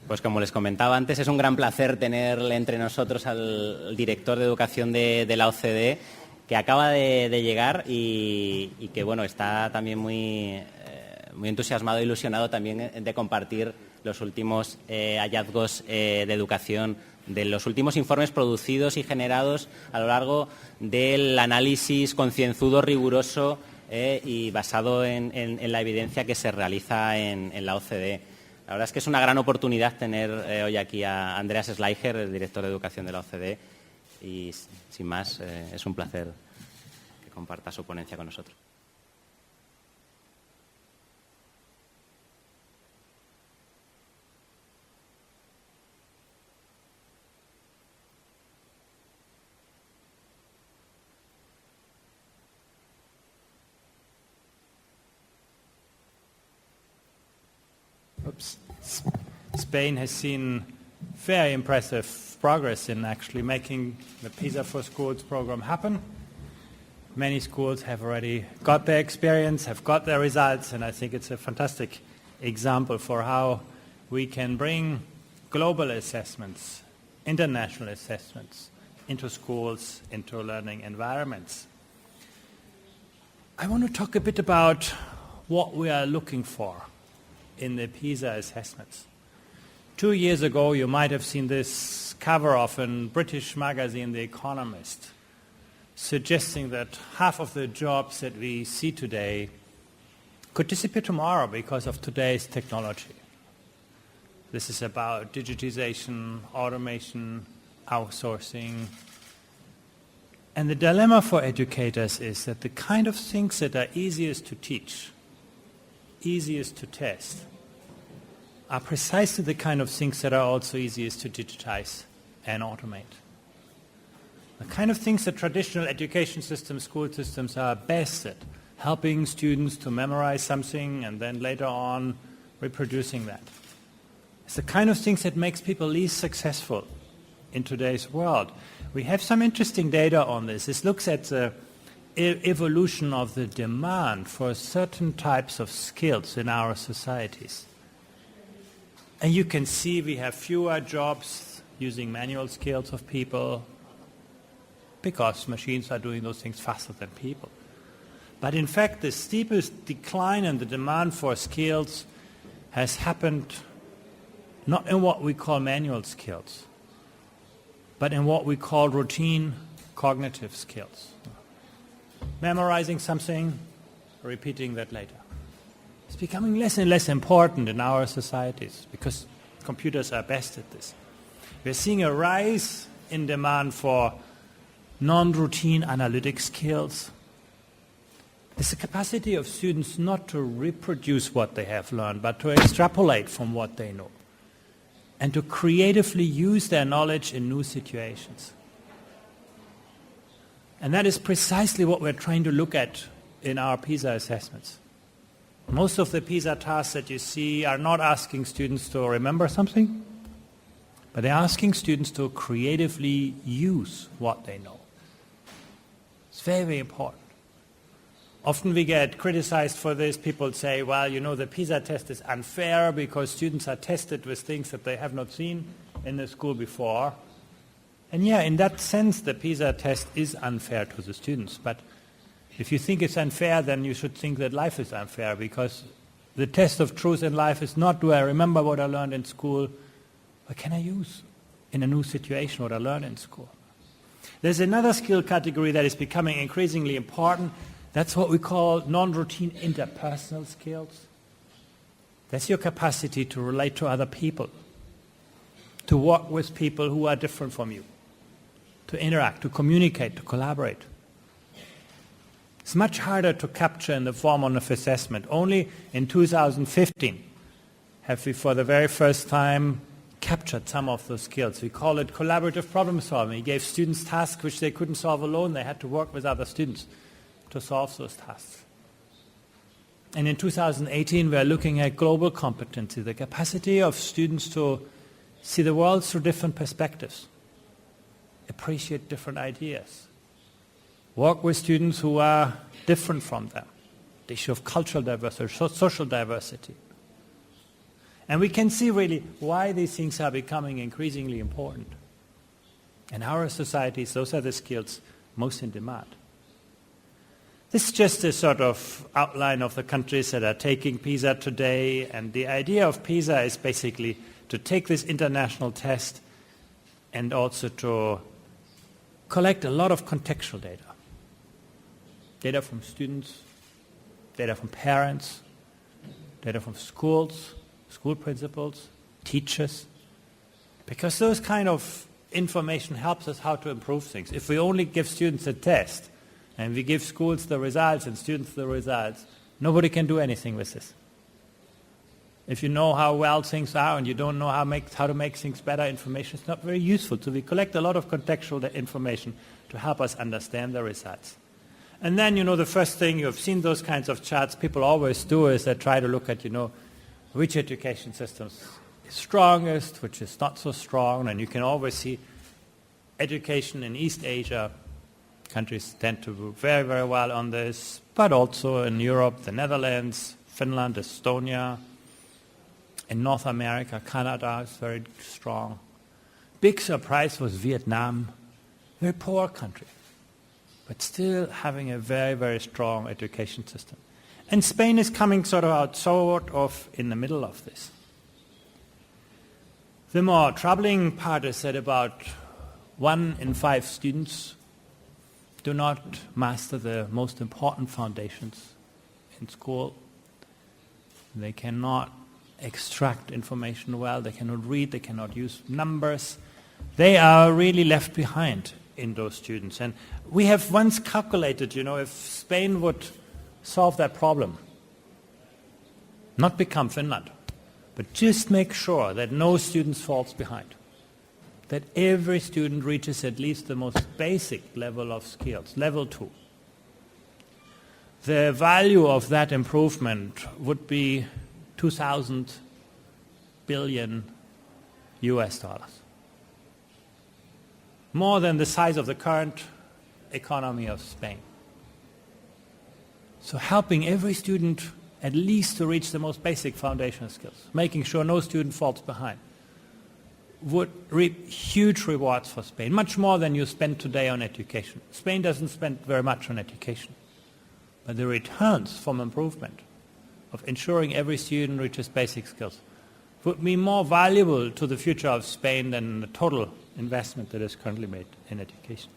Pues como les comentaba antes, es un gran placer tenerle entre nosotros al director de educación de la OCDE, que acaba de llegar y que bueno, está también muy entusiasmado e ilusionado también de compartir los últimos hallazgos de educación, de los últimos informes producidos y generados a lo largo del análisis concienzudo, riguroso y basado en la evidencia que se realiza en la OCDE. La verdad es que es una gran oportunidad tener hoy aquí a Andreas Schleicher, el director de educación de la OCDE, y sin más, es un placer que comparta su ponencia con nosotros. Spain has seen very impressive progress in actually making the PISA for Schools program happen. Many schools have already got their experience, have got their results, and I think it's a fantastic example for how we can bring global assessments, international assessments into schools, into learning environments. I want to talk a bit about what we are looking for in the PISA assessments. 2 years ago, you might have seen this cover of a British magazine, The Economist, suggesting that half of the jobs that we see today could disappear tomorrow because of today's technology. This is about digitization, automation, outsourcing. And the dilemma for educators is that the kind of things that are easiest to teach, easiest to test, are precisely the kind of things that are also easiest to digitize and automate. The kind of things that traditional education systems, school systems are best at, helping students to memorize something and then later on reproducing that. It's the kind of things that makes people least successful in today's world. We have some interesting data on this. This looks at the evolution of the demand for certain types of skills in our societies. And you can see we have fewer jobs using manual skills of people because machines are doing those things faster than people. But in fact, the steepest decline in the demand for skills has happened not in what we call manual skills, but in what we call routine cognitive skills. Memorizing something, repeating that later. It's becoming less and less important in our societies because computers are best at this. We're seeing a rise in demand for non-routine analytic skills. It's the capacity of students not to reproduce what they have learned, but to extrapolate from what they know and to creatively use their knowledge in new situations. And that is precisely what we're trying to look at in our PISA assessments. Most of the PISA tasks that you see are not asking students to remember something, but they're asking students to creatively use what they know. It's very, very important. Often we get criticized for this. People say, well, you know, the PISA test is unfair because students are tested with things that they have not seen in the school before. And yeah, in that sense, the PISA test is unfair to the students. But if you think it's unfair, then you should think that life is unfair, because the test of truth in life is not, do I remember what I learned in school, but can I use in a new situation what I learned in school? There's another skill category that is becoming increasingly important. That's what we call non-routine interpersonal skills. That's your capacity to relate to other people, to work with people who are different from you, to interact, to communicate, to collaborate. It's much harder to capture in the form of assessment. Only in 2015 have we for the very first time captured some of those skills. We call it collaborative problem solving. We gave students tasks which they couldn't solve alone. They had to work with other students to solve those tasks. And in 2018 we are looking at global competency, the capacity of students to see the world through different perspectives, appreciate different ideas, work with students who are different from them, the issue of cultural diversity, social diversity. And we can see really why these things are becoming increasingly important. In our societies, those are the skills most in demand. This is just a sort of outline of the countries that are taking PISA today, and the idea of PISA is basically to take this international test and also to collect a lot of contextual data. Data from students, data from parents, data from schools, school principals, teachers, because those kind of information helps us how to improve things. If we only give students a test and we give schools the results and students the results, nobody can do anything with this. If you know how well things are and you don't know how to make things better, information is not very useful. So we collect a lot of contextual information to help us understand the results. And then, the first thing, you've seen those kinds of charts people always do is they try to look at, which education systems is strongest, which is not so strong, and you can always see education in East Asia. Countries tend to do very, very well on this, but also in Europe, the Netherlands, Finland, Estonia. In North America, Canada is very strong. Big surprise was Vietnam, very poor country, but still having a very, very strong education system. And Spain is coming sort of in the middle of this. The more troubling part is that about 1 in 5 students do not master the most important foundations in school. They cannot extract information well, they cannot read, they cannot use numbers. They are really left behind in those students. And we have once calculated, if Spain would solve that problem, not become Finland, but just make sure that no student falls behind, that every student reaches at least the most basic level of skills, level 2. The value of that improvement would be 2,000 billion US dollars. More than the size of the current economy of Spain. So helping every student at least to reach the most basic foundational skills, making sure no student falls behind, would reap huge rewards for Spain, much more than you spend today on education. Spain doesn't spend very much on education, but the returns from improvement of ensuring every student reaches basic skills would be more valuable to the future of Spain than the total investment that is currently made in education.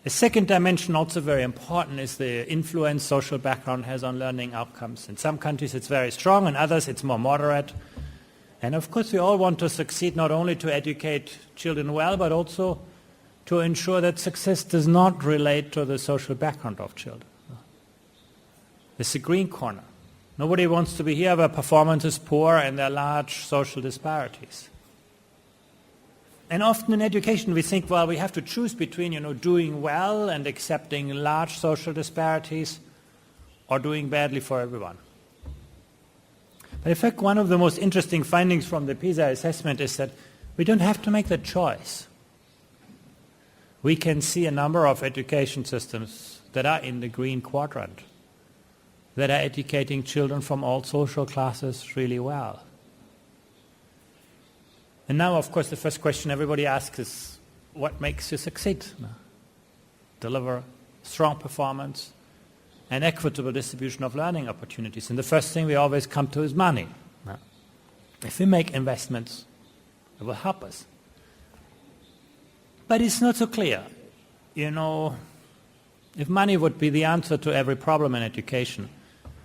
A second dimension, also very important, is the influence social background has on learning outcomes. In some countries it's very strong, in others it's more moderate. And of course we all want to succeed not only to educate children well, but also to ensure that success does not relate to the social background of children. It's the green corner. Nobody wants to be here where performance is poor and there are large social disparities. And often in education we think, well, we have to choose between, doing well and accepting large social disparities or doing badly for everyone. But in fact, one of the most interesting findings from the PISA assessment is that we don't have to make the choice. We can see a number of education systems that are in the green quadrant, that are educating children from all social classes really well. And now, of course, the first question everybody asks is, what makes you succeed? Deliver strong performance and equitable distribution of learning opportunities. And the first thing we always come to is money. If we make investments, it will help us. But it's not so clear. If money would be the answer to every problem in education,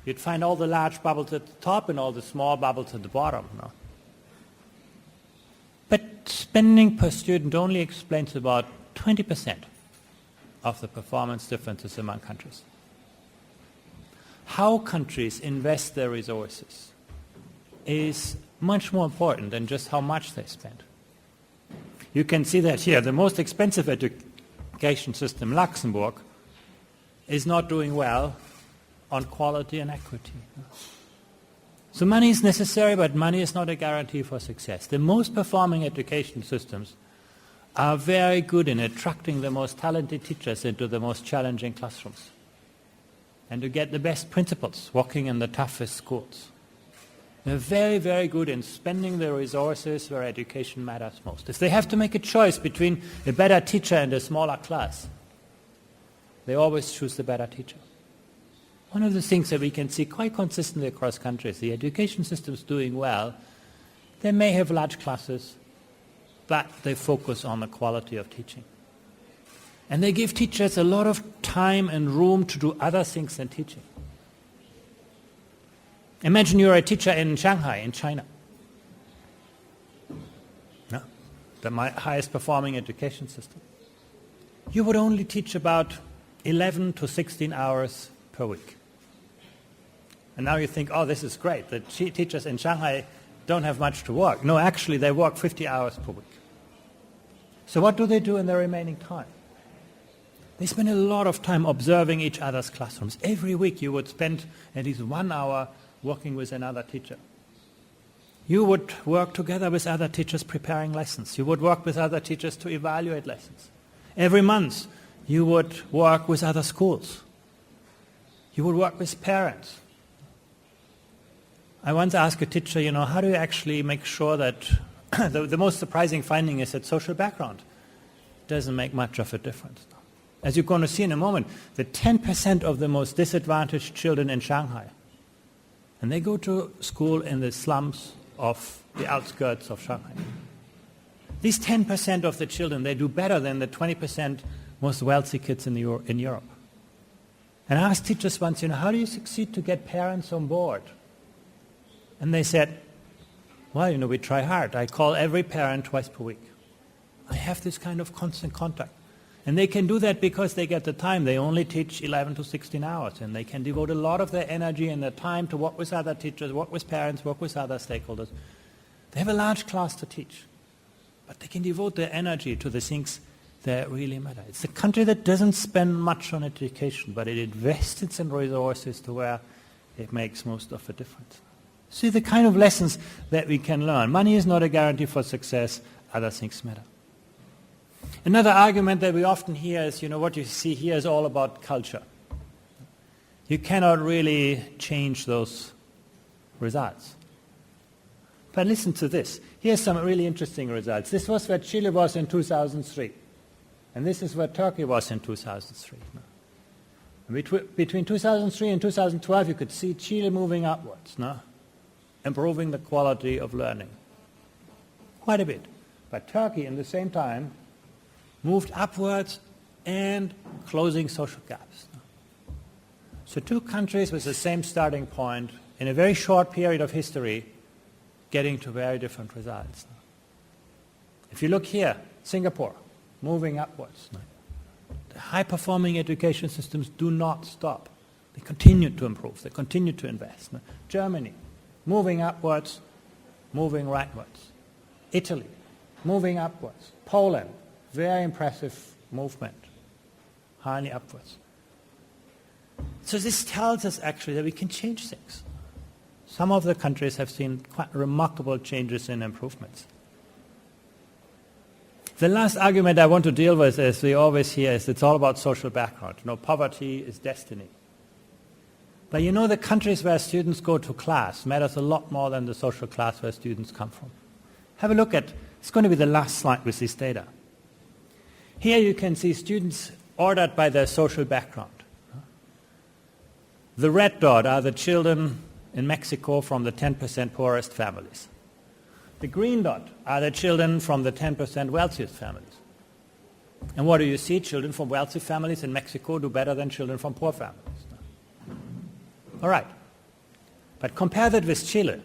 you'd find all the large bubbles at the top and all the small bubbles at the bottom. But spending per student only explains about 20% of the performance differences among countries. How countries invest their resources is much more important than just how much they spend. You can see that here. The most expensive education system, Luxembourg, is not doing well on quality and equity. So money is necessary, but money is not a guarantee for success. The most performing education systems are very good in attracting the most talented teachers into the most challenging classrooms and to get the best principals working in the toughest schools. They're very, very good in spending their resources where education matters most. If they have to make a choice between a better teacher and a smaller class, they always choose the better teacher. One of the things that we can see quite consistently across countries, the education system's doing well. They may have large classes, but they focus on the quality of teaching. And they give teachers a lot of time and room to do other things than teaching. Imagine you're a teacher in Shanghai, in China. No, the highest performing education system. You would only teach about 11 to 16 hours per week. And now you think, oh, this is great. The teachers in Shanghai don't have much to work. No, actually, they work 50 hours per week. So what do they do in their remaining time? They spend a lot of time observing each other's classrooms. Every week you would spend at least 1 hour working with another teacher. You would work together with other teachers preparing lessons. You would work with other teachers to evaluate lessons. Every month you would work with other schools. You would work with parents. I once asked a teacher, how do you actually make sure that the most surprising finding is that social background doesn't make much of a difference. As you're going to see in a moment, the 10% of the most disadvantaged children in Shanghai, and they go to school in the slums of the outskirts of Shanghai. These 10% of the children, they do better than the 20% most wealthy kids in Europe. And I asked teachers once, how do you succeed to get parents on board? And they said, well, we try hard. I call every parent twice per week. I have this kind of constant contact. And they can do that because they get the time. They only teach 11 to 16 hours, and they can devote a lot of their energy and their time to work with other teachers, work with parents, work with other stakeholders. They have a large class to teach, but they can devote their energy to the things that really matter. It's a country that doesn't spend much on education, but it invests its resources to where it makes most of a difference. See the kind of lessons that we can learn. Money is not a guarantee for success. Other things matter. Another argument that we often hear is, what you see here is all about culture. You cannot really change those results. But listen to this. Here's some really interesting results. This was where Chile was in 2003. And this is where Turkey was in 2003. Between 2003 and 2012, you could see Chile moving upwards, improving the quality of learning. Quite a bit. But Turkey, in the same time, moved upwards and closing social gaps. So two countries with the same starting point in a very short period of history getting to very different results. If you look here, Singapore, moving upwards. The high-performing education systems do not stop. They continue to improve. They continue to invest. Germany, moving upwards, moving rightwards. Italy, moving upwards. Poland, very impressive movement, highly upwards. So this tells us actually that we can change things. Some of the countries have seen quite remarkable changes and improvements. The last argument I want to deal with, as we always hear, is it's all about social background. Poverty is destiny. But the countries where students go to class matters a lot more than the social class where students come from. Have a look at, it's going to be the last slide with this data. Here you can see students ordered by their social background. The red dot are the children in Mexico from the 10% poorest families. The green dot are the children from the 10% wealthiest families. And what do you see? Children from wealthy families in Mexico do better than children from poor families. All right. But compare that with Chile.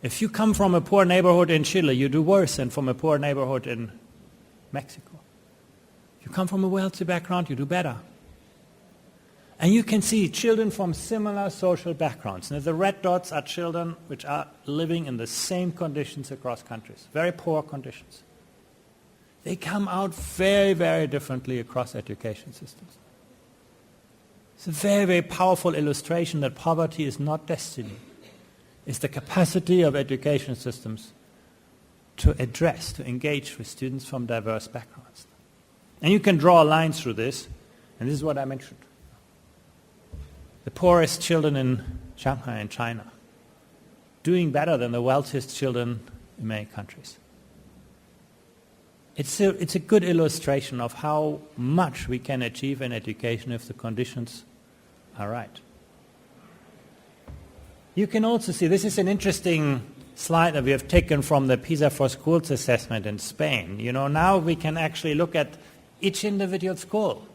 If you come from a poor neighborhood in Chile, you do worse than from a poor neighborhood in Mexico. If you come from a wealthy background, you do better. And you can see children from similar social backgrounds. Now, the red dots are children which are living in the same conditions across countries, very poor conditions. They come out very, very differently across education systems. It's a very, very powerful illustration that poverty is not destiny. It's the capacity of education systems to address, to engage with students from diverse backgrounds. And you can draw a line through this, and this is what I mentioned. The poorest children in Shanghai and China doing better than the wealthiest children in many countries. It's a good illustration of how much we can achieve in education if the conditions are right. You can also see, this is an interesting slide that we have taken from the PISA for Schools assessment in Spain. Now we can actually look at each individual school.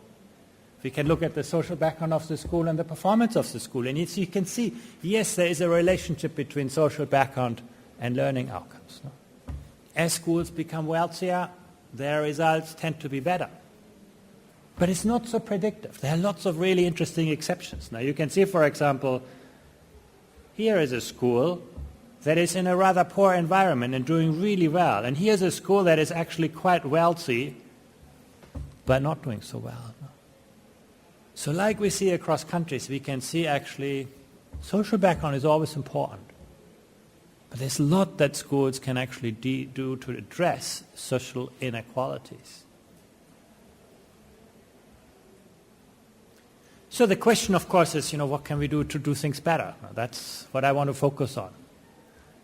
We can look at the social background of the school and the performance of the school. And you can see, yes, there is a relationship between social background and learning outcomes. As schools become wealthier, their results tend to be better. But it's not so predictive. There are lots of really interesting exceptions. Now you can see, for example, here is a school that is in a rather poor environment and doing really well. And here's a school that is actually quite wealthy, but not doing so well. So like we see across countries, we can see actually social background is always important. But there's a lot that schools can actually do to address social inequalities. So the question, of course, is, what can we do to do things better? That's what I want to focus on,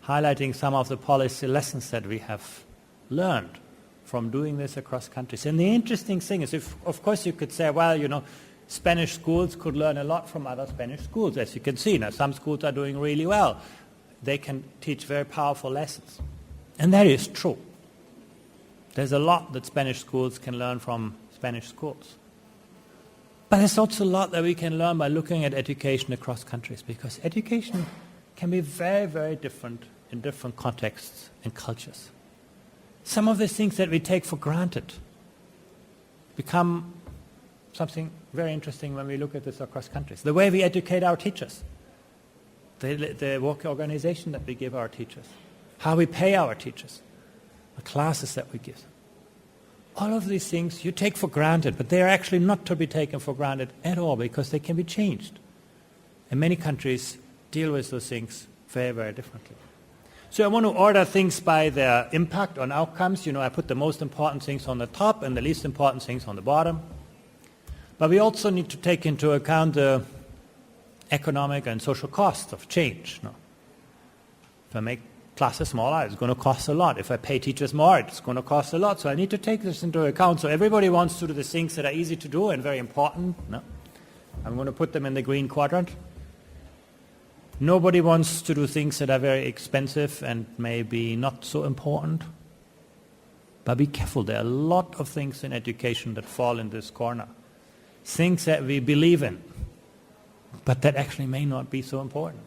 highlighting some of the policy lessons that we have learned from doing this across countries. And the interesting thing is, of course, you could say, well, Spanish schools could learn a lot from other Spanish schools. As you can see, now some schools are doing really well. They can teach very powerful lessons. And that is true. There's a lot that Spanish schools can learn from Spanish schools. But there's also a lot that we can learn by looking at education across countries, because education can be very, very different in different contexts and cultures. Some of the things that we take for granted become something very interesting when we look at this across countries. The way we educate our teachers, the work organization that we give our teachers, how we pay our teachers, the classes that we give them. All of these things you take for granted, but they are actually not to be taken for granted at all, because they can be changed. And many countries deal with those things very, very differently. So I want to order things by their impact on outcomes. I put the most important things on the top and the least important things on the bottom. But we also need to take into account the economic and social costs of change. If I make classes smaller, it's going to cost a lot. If I pay teachers more, it's going to cost a lot. So I need to take this into account. So everybody wants to do the things that are easy to do and very important. No. I'm going to put them in the green quadrant. Nobody wants to do things that are very expensive and maybe not so important. But be careful, there are a lot of things in education that fall in this corner. Things that we believe in, but that actually may not be so important.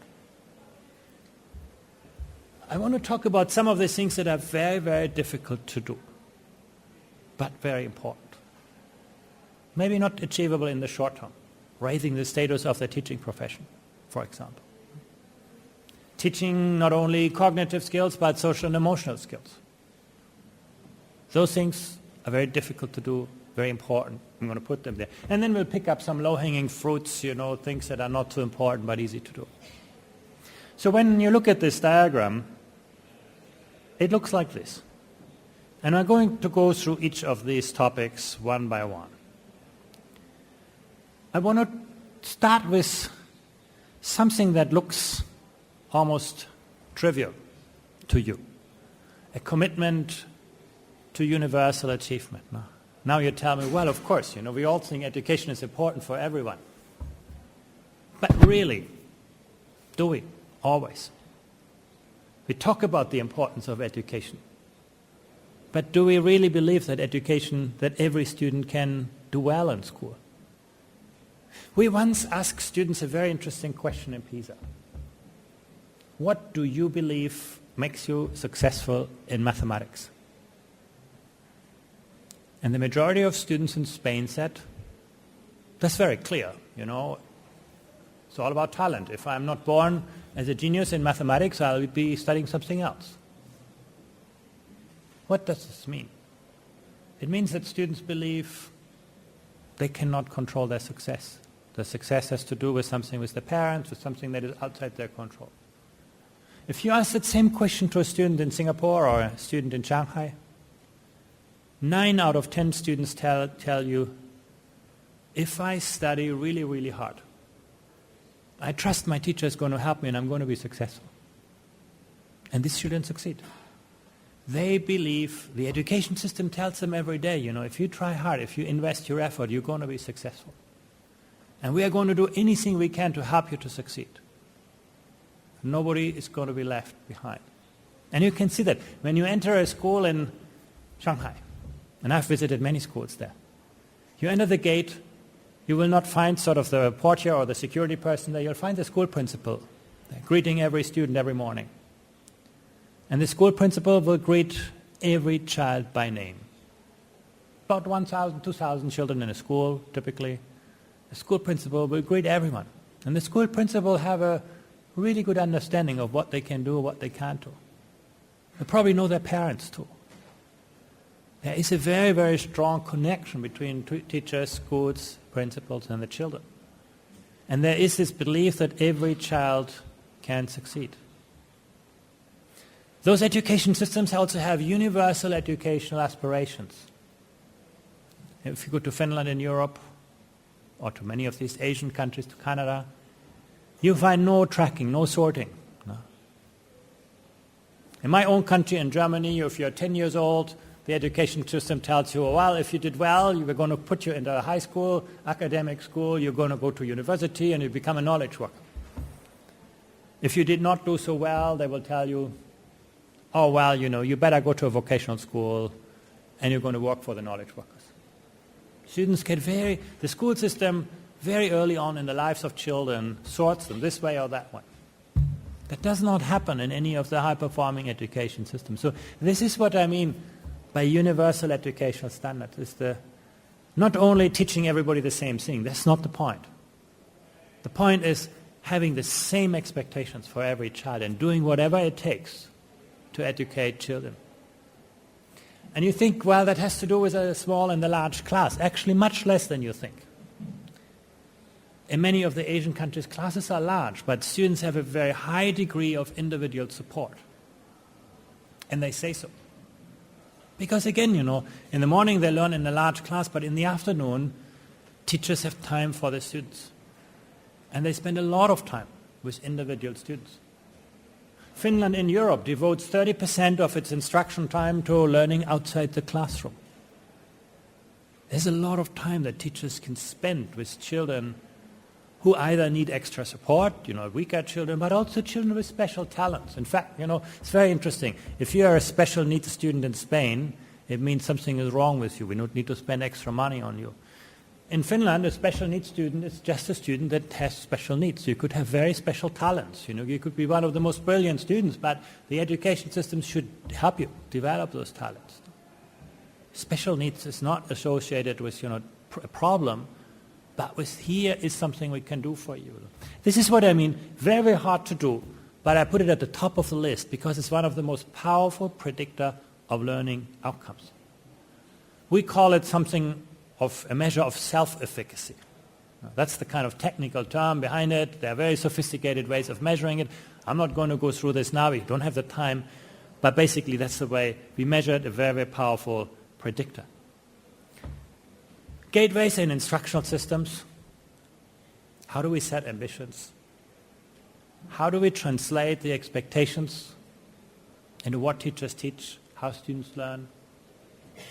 I want to talk about some of the things that are very, very difficult to do, but very important. Maybe not achievable in the short term. Raising the status of the teaching profession, for example. Teaching not only cognitive skills, but social and emotional skills. Those things are very difficult to do, very important. I'm going to put them there. And then we'll pick up some low-hanging fruits, things that are not too important but easy to do. So when you look at this diagram, it looks like this. And I'm going to go through each of these topics one by one. I want to start with something that looks almost trivial to you. A commitment to universal achievement. Now you tell me, well, of course, we all think education is important for everyone. But really, do we? Always. We talk about the importance of education. But do we really believe that that every student can do well in school? We once asked students a very interesting question in PISA. What do you believe makes you successful in mathematics? And the majority of students in Spain said, that's very clear, It's all about talent. If I'm not born as a genius in mathematics, I'll be studying something else. What does this mean? It means that students believe they cannot control their success. Their success has to do with something with their parents, with something that is outside their control. If you ask that same question to a student in Singapore or a student in Shanghai, 9 out of 10 students tell you, if I study really, really hard, I trust my teacher is going to help me and I'm going to be successful. And these children succeed. They believe, the education system tells them every day, if you try hard, if you invest your effort, you're going to be successful. And we are going to do anything we can to help you to succeed. Nobody is going to be left behind. And you can see that when you enter a school in Shanghai, and I've visited many schools there, you enter the gate, you will not find sort of the portier or the security person there, you'll find the school principal there, greeting every student every morning. And the school principal will greet every child by name. About 1,000, 2,000 children in a school, typically. The school principal will greet everyone. And the school principal have a really good understanding of what they can do, what they can't do. They probably know their parents too. There is a very, very strong connection between teachers, schools, principals, and the children. And there is this belief that every child can succeed. Those education systems also have universal educational aspirations. If you go to Finland in Europe, or to many of these Asian countries, to Canada, you find no tracking, no sorting. No. In my own country, in Germany, if you're 10 years old, the education system tells you, well, if you did well, we're going to put you into a high school, academic school, you're going to go to university, and you become a knowledge worker. If you did not do so well, they will tell you, oh, well, you better go to a vocational school, and you're going to work for the knowledge workers. Students get the school system very early on in the lives of children sorts them this way or that way. That does not happen in any of the high-performing education systems. So this is what I mean by universal educational standards. It's not only teaching everybody the same thing. That's not the point. The point is having the same expectations for every child and doing whatever it takes to educate children. And you think, well, that has to do with a small and a large class. Actually, much less than you think. In many of the Asian countries, classes are large, but students have a very high degree of individual support. And they say so. Because again, in the morning they learn in a large class, but in the afternoon, teachers have time for the students. And they spend a lot of time with individual students. Finland in Europe devotes 30% of its instruction time to learning outside the classroom. There's a lot of time that teachers can spend with children who either need extra support, weaker children, but also children with special talents. In fact, it's very interesting. If you are a special needs student in Spain, it means something is wrong with you. We don't need to spend extra money on you. In Finland, a special needs student is just a student that has special needs. You could have very special talents. You could be one of the most brilliant students, but the education system should help you develop those talents. Special needs is not associated with a problem, but with here is something we can do for you. This is what I mean, very, very hard to do, but I put it at the top of the list because it's one of the most powerful predictor of learning outcomes. We call it something of a measure of self-efficacy. That's the kind of technical term behind it. There are very sophisticated ways of measuring it. I'm not going to go through this now. We don't have the time. But basically, that's the way we measured a very, very powerful predictor. Gateways in instructional systems. How do we set ambitions? How do we translate the expectations into what teachers teach, how students learn?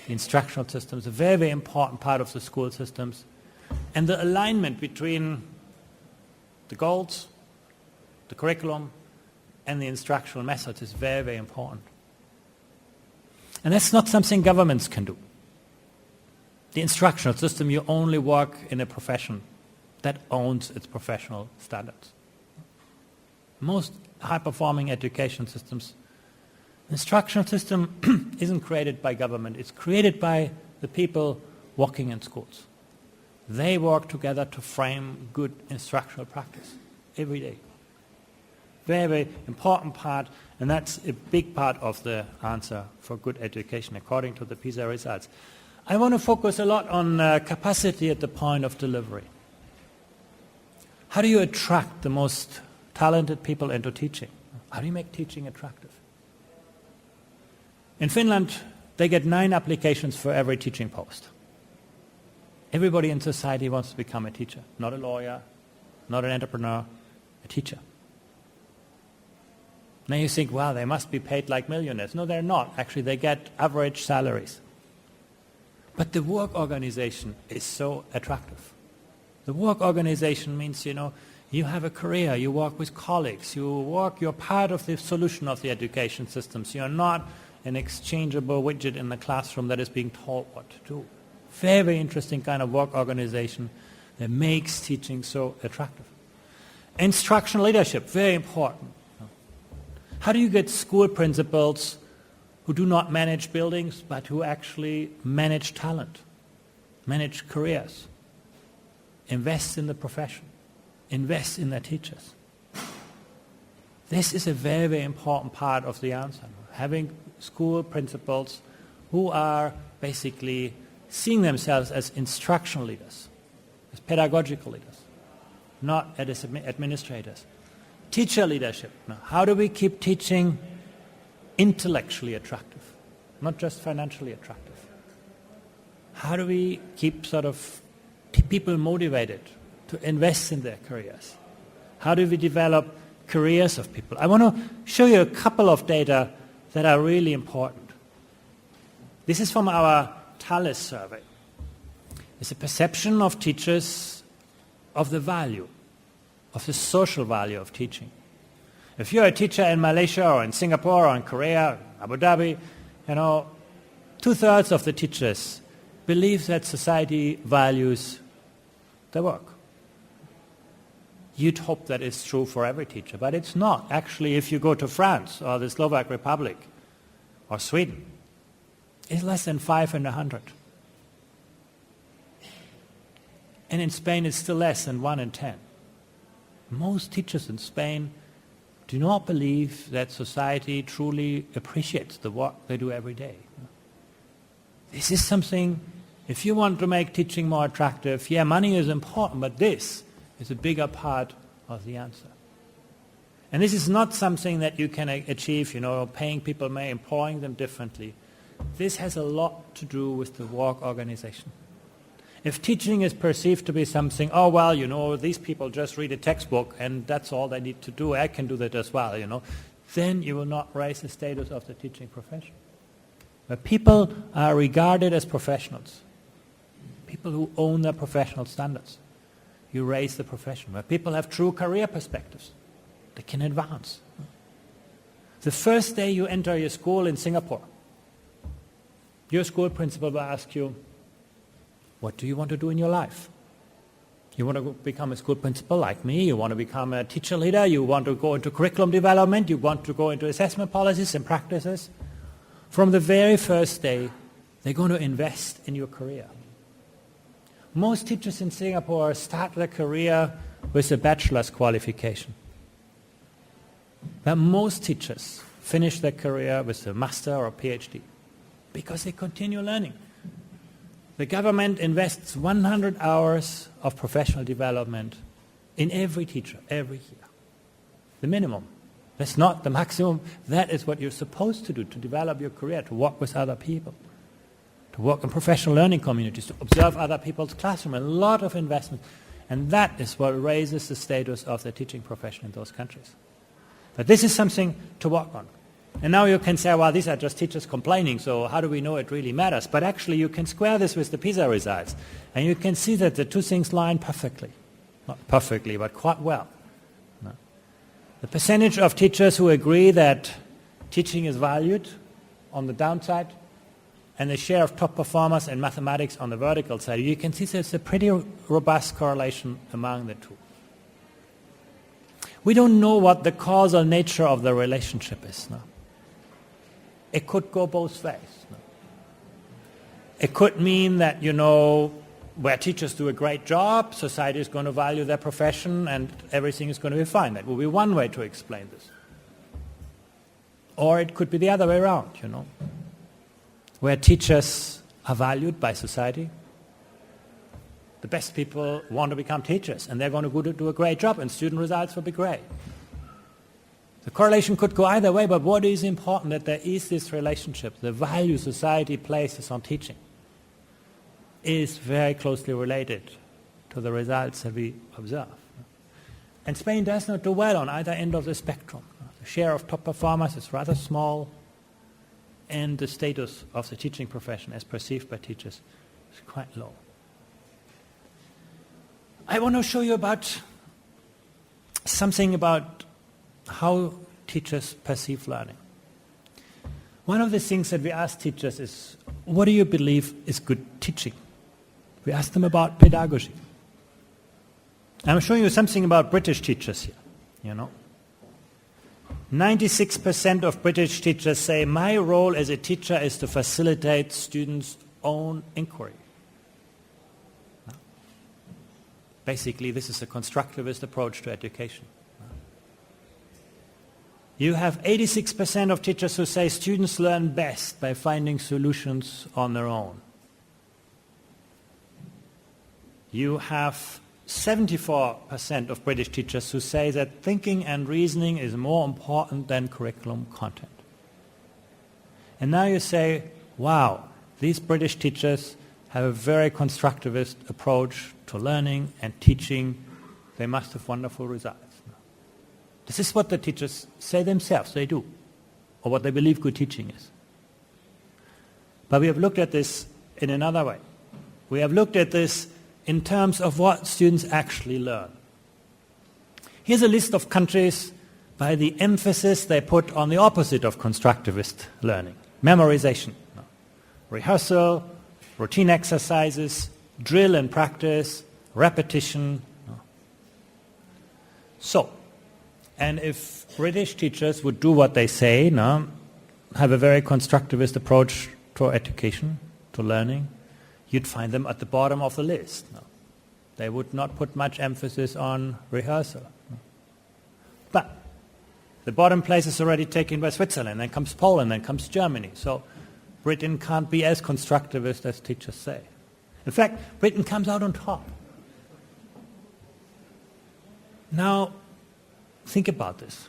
The instructional systems, a very, very important part of the school systems. And the alignment between the goals, the curriculum, and the instructional methods is very, very important. And that's not something governments can do. The instructional system, you only work in a profession that owns its professional standards. Most high-performing education systems, the instructional system isn't created by government. It's created by the people working in schools. They work together to frame good instructional practice every day. Very, very important part, and that's a big part of the answer for good education according to the PISA results. I want to focus a lot on capacity at the point of delivery. How do you attract the most talented people into teaching? How do you make teaching attractive? In Finland, they get 9 applications for every teaching post. Everybody in society wants to become a teacher, not a lawyer, not an entrepreneur, a teacher. Now you think, well, they must be paid like millionaires. No, they're not. Actually, they get average salaries. But the work organization is so attractive. The work organization means, you have a career, you work with colleagues, you're part of the solution of the education systems. You're not an exchangeable widget in the classroom that is being told what to do. Very, very interesting kind of work organization that makes teaching so attractive. Instructional leadership, very important. How do you get school principals who do not manage buildings but who actually manage talent, manage careers, invest in the profession, invest in their teachers? This is a very, very important part of the answer. Having school principals who are basically seeing themselves as instructional leaders, as pedagogical leaders, not as administrators. Teacher leadership. Now, how do we keep teaching intellectually attractive, not just financially attractive? How do we keep people motivated to invest in their careers? How do we develop careers of people? I want to show you a couple of data that are really important. This is from our Thales survey. It's a perception of teachers of the value, of the social value of teaching. If you're a teacher in Malaysia or in Singapore or in Korea, Abu Dhabi, 2/3 of the teachers believe that society values their work. You'd hope that it's true for every teacher, but it's not. Actually, if you go to France or the Slovak Republic or Sweden, it's less than 5 in 100. And in Spain, it's still less than 1 in 10. Most teachers in Spain do not believe that society truly appreciates the work they do every day. This is something, if you want to make teaching more attractive, money is important, but this is a bigger part of the answer. And this is not something that you can achieve, paying people more, employing them differently. This has a lot to do with the work organization. If teaching is perceived to be something, these people just read a textbook and that's all they need to do, I can do that as well, then you will not raise the status of the teaching profession. But people are regarded as professionals, people who own their professional standards. You raise the profession. Where people have true career perspectives, they can advance. The first day you enter your school in Singapore, your school principal will ask you, what do you want to do in your life? You want to become a school principal like me? You want to become a teacher leader? You want to go into curriculum development? You want to go into assessment policies and practices? From the very first day, they're going to invest in your career. Most teachers in Singapore start their career with a bachelor's qualification. But most teachers finish their career with a master or a PhD because they continue learning. The government invests 100 hours of professional development in every teacher, every year. The minimum. That's not the maximum. That is what you're supposed to do, to develop your career, to work with other people, to work in professional learning communities, to observe other people's classroom. A lot of investment. And that is what raises the status of the teaching profession in those countries. But this is something to work on. And now you can say, these are just teachers complaining, so how do we know it really matters? But actually you can square this with the PISA results, and you can see that the two things line perfectly. Not perfectly, but quite well. No. The percentage of teachers who agree that teaching is valued on the downside, and the share of top performers in mathematics on the vertical side, you can see there's a pretty robust correlation among the two. We don't know what the causal nature of the relationship is. No? It could go both ways. No? It could mean that, where teachers do a great job, society is going to value their profession and everything is going to be fine. That will be one way to explain this. Or it could be the other way around, where teachers are valued by society. The best people want to become teachers and they're going to do a great job and student results will be great. The correlation could go either way, but what is important that there is this relationship. The value society places on teaching is very closely related to the results that we observe. And Spain does not do well on either end of the spectrum. The share of top performers is rather small, and the status of the teaching profession as perceived by teachers is quite low. I want to show you about something about how teachers perceive learning. One of the things that we ask teachers is, what do you believe is good teaching? We ask them about pedagogy. I'm showing you something about British teachers here, you know. 96% of British teachers say, my role as a teacher is to facilitate students' own inquiry. Basically, this is a constructivist approach to education. You have 86% of teachers who say students learn best by finding solutions on their own. You have 74% of British teachers who say that thinking and reasoning is more important than curriculum content. And now you say, wow, these British teachers have a very constructivist approach to learning and teaching. They must have wonderful results. This is what the teachers say themselves they do, or what they believe good teaching is. But we have looked at this in another way. We have looked at this in terms of what students actually learn. Here's a list of countries by the emphasis they put on the opposite of constructivist learning: memorization, rehearsal, routine exercises, drill and practice, repetition. So, and if British teachers would do what they say, have a very constructivist approach to education, to learning, you'd find them at the bottom of the list. They would not put much emphasis on rehearsal. But the bottom place is already taken by Switzerland, then comes Poland, then comes Germany. So Britain can't be as constructivist as teachers say. In fact, Britain comes out on top. Now, think about this.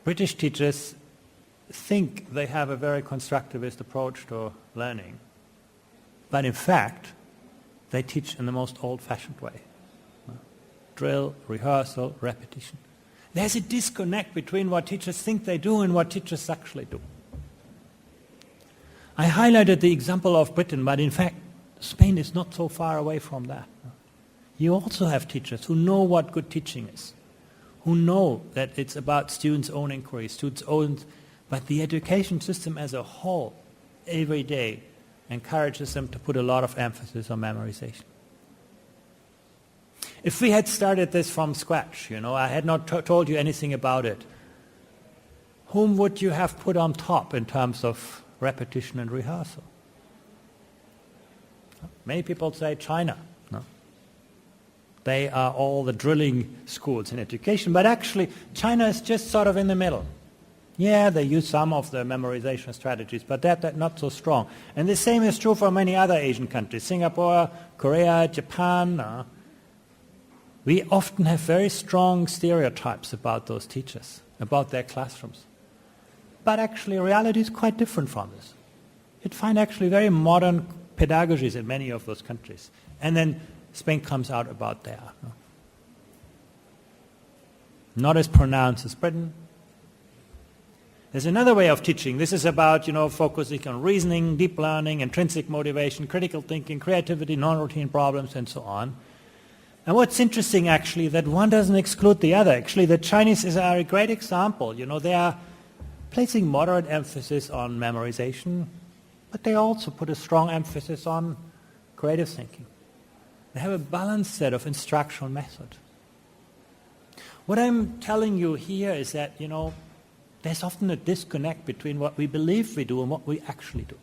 British teachers think they have a very constructivist approach to learning, but in fact, they teach in the most old-fashioned way. Drill, rehearsal, repetition. There's a disconnect between what teachers think they do and what teachers actually do. I highlighted the example of Britain, but in fact, Spain is not so far away from that. You also have teachers who know what good teaching is, who know that it's about students' own inquiry, students' own, but the education system as a whole, every day, encourages them to put a lot of emphasis on memorization. If we had started this from scratch, I had not told you anything about it, whom would you have put on top in terms of repetition and rehearsal? Many people say China. They are all the drilling schools in education, but actually China is just sort of in the middle. Yeah, they use some of the memorization strategies, but that not so strong. And the same is true for many other Asian countries, Singapore, Korea, Japan. We often have very strong stereotypes about those teachers, about their classrooms. But actually reality is quite different from this. You'd find actually very modern pedagogies in many of those countries. And then Spain comes out about there. Not as pronounced as Britain. There's another way of teaching. This is about, focusing on reasoning, deep learning, intrinsic motivation, critical thinking, creativity, non-routine problems, and so on. And what's interesting, actually, that one doesn't exclude the other. Actually, the Chinese are a great example. They are placing moderate emphasis on memorization, but they also put a strong emphasis on creative thinking. They have a balanced set of instructional methods. What I'm telling you here is that, there's often a disconnect between what we believe we do and what we actually do.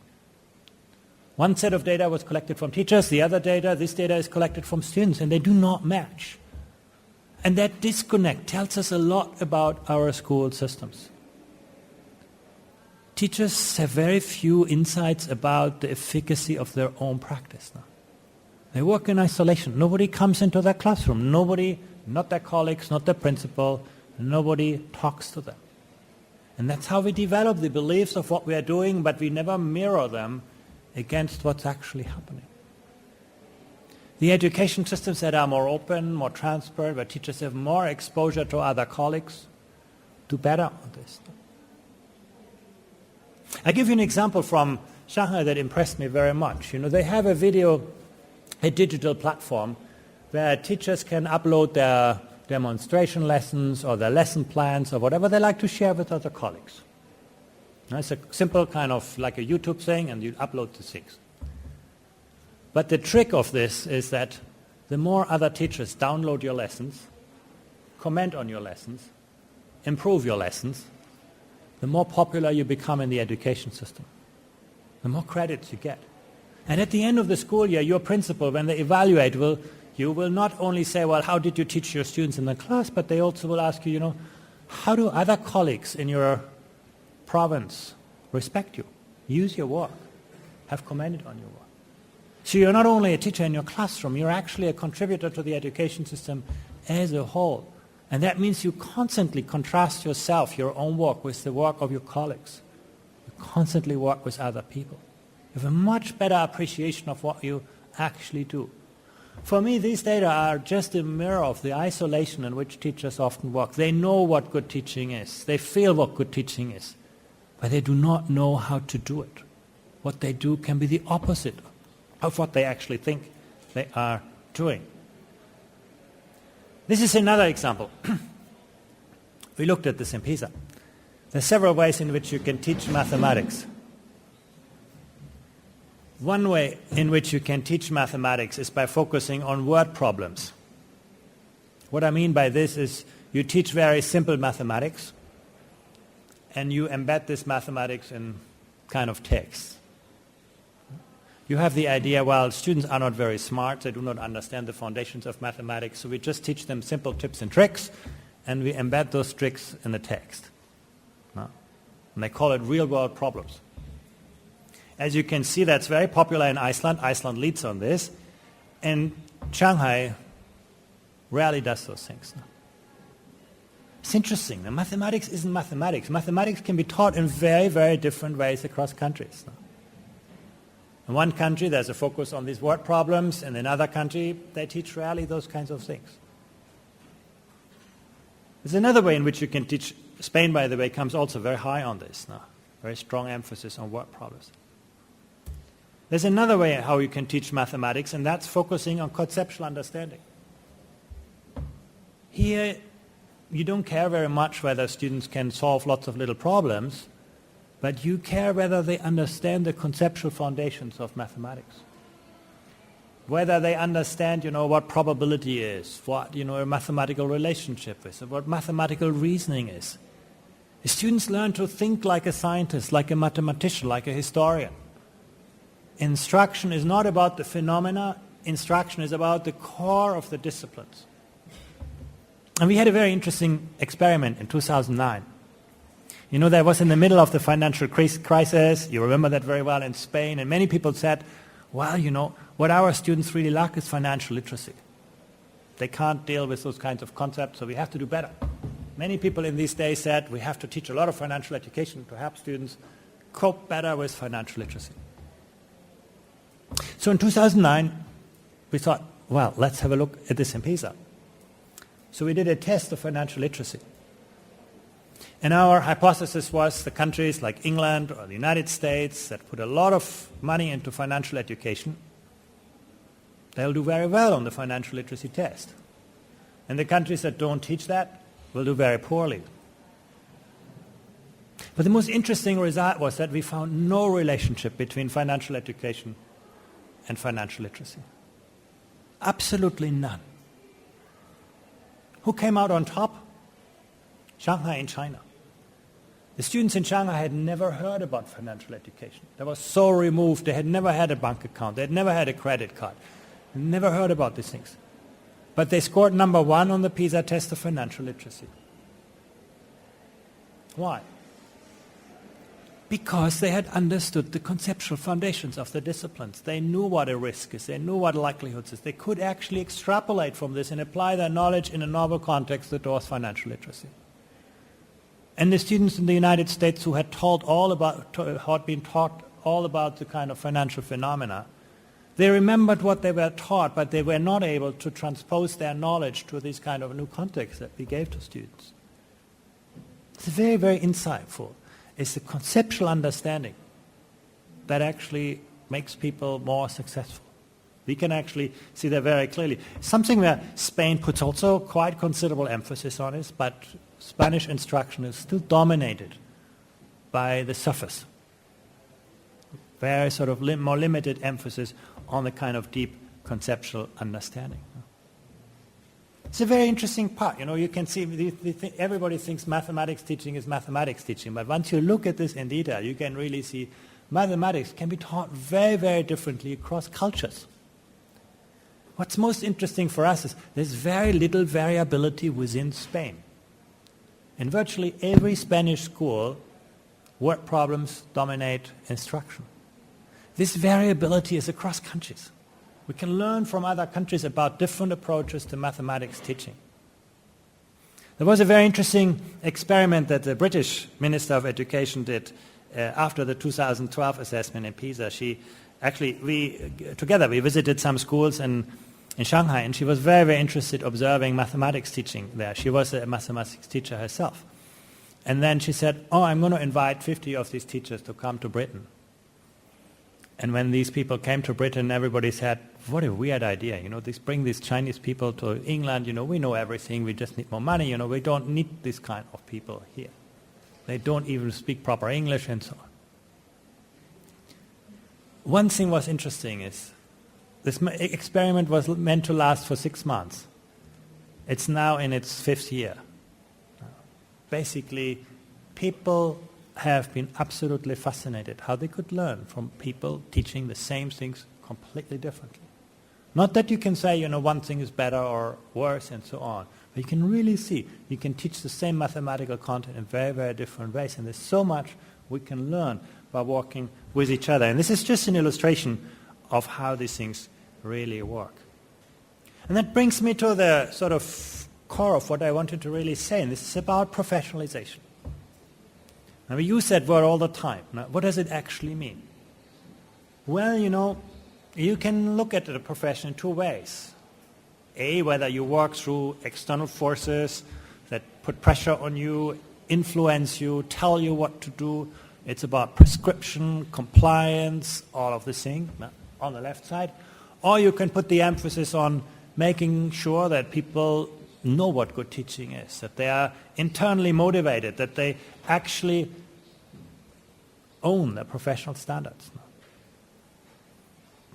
One set of data was collected from teachers, this data is collected from students, and they do not match. And that disconnect tells us a lot about our school systems. Teachers have very few insights about the efficacy of their own practice now. They work in isolation. Nobody comes into their classroom. Nobody, not their colleagues, not their principal, nobody talks to them. And that's how we develop the beliefs of what we are doing, but we never mirror them against what's actually happening. The education systems that are more open, more transparent, where teachers have more exposure to other colleagues, do better on this. I give you an example from Shanghai that impressed me very much. They have a digital platform where teachers can upload their demonstration lessons or their lesson plans or whatever they like to share with other colleagues. It's a simple kind of like a YouTube thing, and you upload the things. But the trick of this is that the more other teachers download your lessons, comment on your lessons, improve your lessons, the more popular you become in the education system, the more credits you get. And at the end of the school year, your principal, when they evaluate, you will not only say, well, how did you teach your students in the class, but they also will ask you, how do other colleagues in your province respect you, use your work, have commented on your work? So you're not only a teacher in your classroom, you're actually a contributor to the education system as a whole. And that means you constantly contrast yourself, your own work, with the work of your colleagues. You constantly work with other people. You have a much better appreciation of what you actually do. For me, these data are just a mirror of the isolation in which teachers often work. They know what good teaching is. They feel what good teaching is. But they do not know how to do it. What they do can be the opposite of what they actually think they are doing. This is another example. We looked at this in PISA. There are several ways in which you can teach mathematics. One way in which you can teach mathematics is by focusing on word problems. What I mean by this is you teach very simple mathematics and you embed this mathematics in kind of text. You have the idea, well, students are not very smart, they do not understand the foundations of mathematics, so we just teach them simple tips and tricks, and we embed those tricks in the text. And they call it real-world problems. As you can see, that's very popular in Iceland. Iceland leads on this. And Shanghai rarely does those things. It's interesting. Mathematics isn't mathematics. Mathematics can be taught in very, very different ways across countries. In one country, there's a focus on these word problems. In another country, they teach rarely those kinds of things. There's another way in which you can teach. Spain, by the way, comes also very high on this. Very strong emphasis on word problems. There's another way how you can teach mathematics, and that's focusing on conceptual understanding. Here, you don't care very much whether students can solve lots of little problems, but you care whether they understand the conceptual foundations of mathematics. Whether they understand, what probability is, what, a mathematical relationship is, what mathematical reasoning is. The students learn to think like a scientist, like a mathematician, like a historian. Instruction is not about the phenomena, instruction is about the core of the disciplines. And we had a very interesting experiment in 2009. That was in the middle of the financial crisis. You remember that very well in Spain. And many people said, well, what our students really lack is financial literacy. They can't deal with those kinds of concepts, so we have to do better. Many people in these days said we have to teach a lot of financial education to help students cope better with financial literacy. So in 2009, we thought, well, let's have a look at this in PISA. So we did a test of financial literacy. And our hypothesis was the countries like England or the United States that put a lot of money into financial education, they'll do very well on the financial literacy test. And the countries that don't teach that will do very poorly. But the most interesting result was that we found no relationship between financial education and financial literacy. Absolutely none. Who came out on top? Shanghai and China. The students in Shanghai had never heard about financial education. They were so removed. They had never had a bank account. They had never had a credit card. Never heard about these things. But they scored number 1 on the PISA test of financial literacy. Why? Because they had understood the conceptual foundations of the disciplines. They knew what a risk is. They knew what likelihoods is. They could actually extrapolate from this and apply their knowledge in a novel context that was financial literacy. And the students in the United States who had been taught all about the kind of financial phenomena, they remembered what they were taught, but they were not able to transpose their knowledge to this kind of new context that we gave to students. It's very, very insightful. It's the conceptual understanding that actually makes people more successful. We can actually see that very clearly. Something where Spain puts also quite considerable emphasis on is, but Spanish instruction is still dominated by the surface. Very sort of more limited emphasis on the kind of deep conceptual understanding. It's a very interesting part. You can see, everybody thinks mathematics teaching is mathematics teaching, but once you look at this in detail, you can really see mathematics can be taught very, very differently across cultures. What's most interesting for us is there's very little variability within Spain. In virtually every Spanish school, word problems dominate instruction. This variability is across countries. We can learn from other countries about different approaches to mathematics teaching. There was a very interesting experiment that the British Minister of Education did after the 2012 assessment in PISA. We visited some schools in Shanghai, and she was very, very interested observing mathematics teaching there. She was a mathematics teacher herself. And then she said, I'm going to invite 50 of these teachers to come to Britain. And when these people came to Britain, everybody said, what a weird idea. Bring these Chinese people to England. We know everything. We just need more money. We don't need this kind of people here. They don't even speak proper English and so on. One thing was interesting is this experiment was meant to last for 6 months. It's now in its 5th year. Basically, people have been absolutely fascinated how they could learn from people teaching the same things completely differently. Not that you can say, one thing is better or worse and so on, but you can really see you can teach the same mathematical content in very, very different ways, and there's so much we can learn by working with each other. And this is just an illustration of how these things really work. And that brings me to the sort of core of what I wanted to really say, and this is about professionalization. Now, we use that word all the time. Now, what does it actually mean? Well, you can look at the profession in 2 ways. Whether you work through external forces that put pressure on you, influence you, tell you what to do. It's about prescription, compliance, all of this thing on the left side. Or you can put the emphasis on making sure that people know what good teaching is, that they are internally motivated, that they actually own their professional standards.